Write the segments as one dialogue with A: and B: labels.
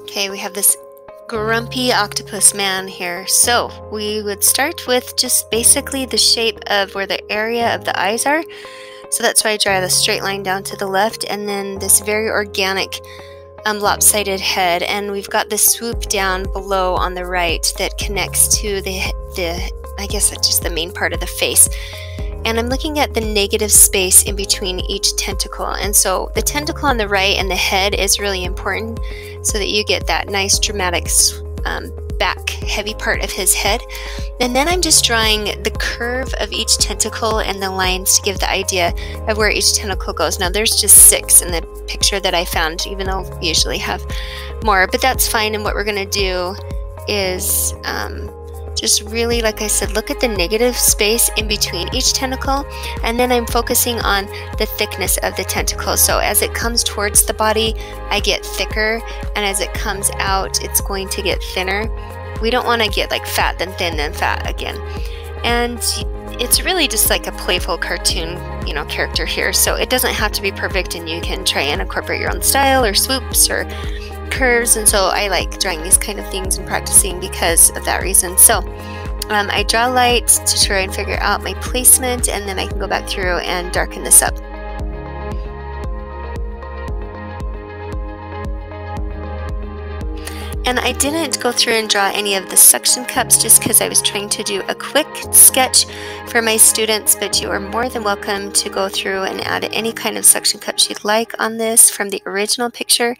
A: Okay, we have this grumpy octopus man here. So we would start with just basically the shape of where the area of the eyes are. So that's why I draw the straight line down to the left, and then this very organic lopsided head, and we've got this swoop down below on the right that connects to the I guess that's just the main part of the face. And I'm looking at the negative space in between each tentacle. And so the tentacle on the right and the head is really important so that you get that nice dramatic back heavy part of his head. And then I'm just drawing the curve of each tentacle and the lines to give the idea of where each tentacle goes. Now there's just 6 in the picture that I found, even though we usually have more, but that's fine. And what we're going to do is just really, like I said, look at the negative space in between each tentacle, and then I'm focusing on the thickness of the tentacle. So as it comes towards the body, I get thicker, and as it comes out, it's going to get thinner. We don't want to get like fat, then thin, then fat again. And it's really just like a playful cartoon, character here. So it doesn't have to be perfect, and you can try and incorporate your own style or swoops or curves. And so I like drawing these kind of things and practicing because of that reason. So I draw light to try and figure out my placement, and then I can go back through and darken this up. And I didn't go through and draw any of the suction cups just because I was trying to do a quick sketch for my students, but you are more than welcome to go through and add any kind of suction cups you'd like on this from the original picture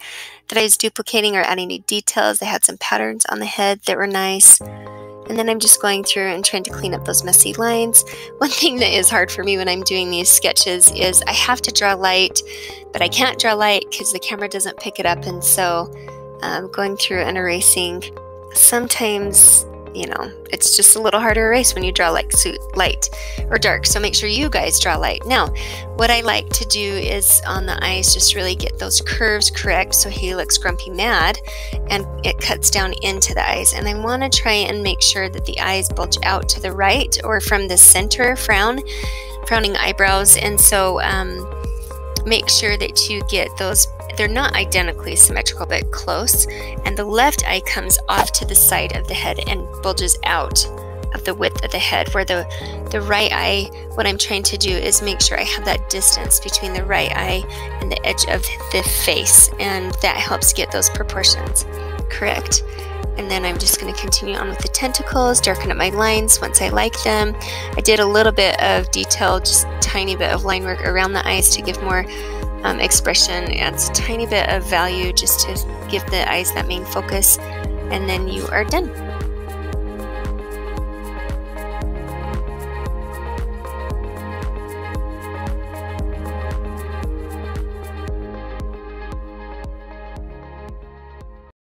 A: that I was duplicating, or adding new details. They had some patterns on the head that were nice. And then I'm just going through and trying to clean up those messy lines. One thing that is hard for me when I'm doing these sketches is I have to draw light, but I can't draw light because the camera doesn't pick it up. And so going through and erasing, sometimes, it's just a little harder to erase when you draw like light or dark. So make sure you guys draw light. Now, what I like to do is on the eyes, just really get those curves correct so he looks grumpy mad, and it cuts down into the eyes. And I want to try and make sure that the eyes bulge out to the right or from the center frowning eyebrows. And so make sure that you get those, they're not identically symmetrical, but close. And the left eye comes off to the side of the head and bulges out of the width of the head, where the right eye, what I'm trying to do is make sure I have that distance between the right eye and the edge of the face, and that helps get those proportions correct. And then I'm just going to continue on with the tentacles, darken up my lines once I like them. I did a little bit of detail, just a tiny bit of line work around the eyes to give more expression, adds a tiny bit of value just to give the eyes that main focus, and then you are done.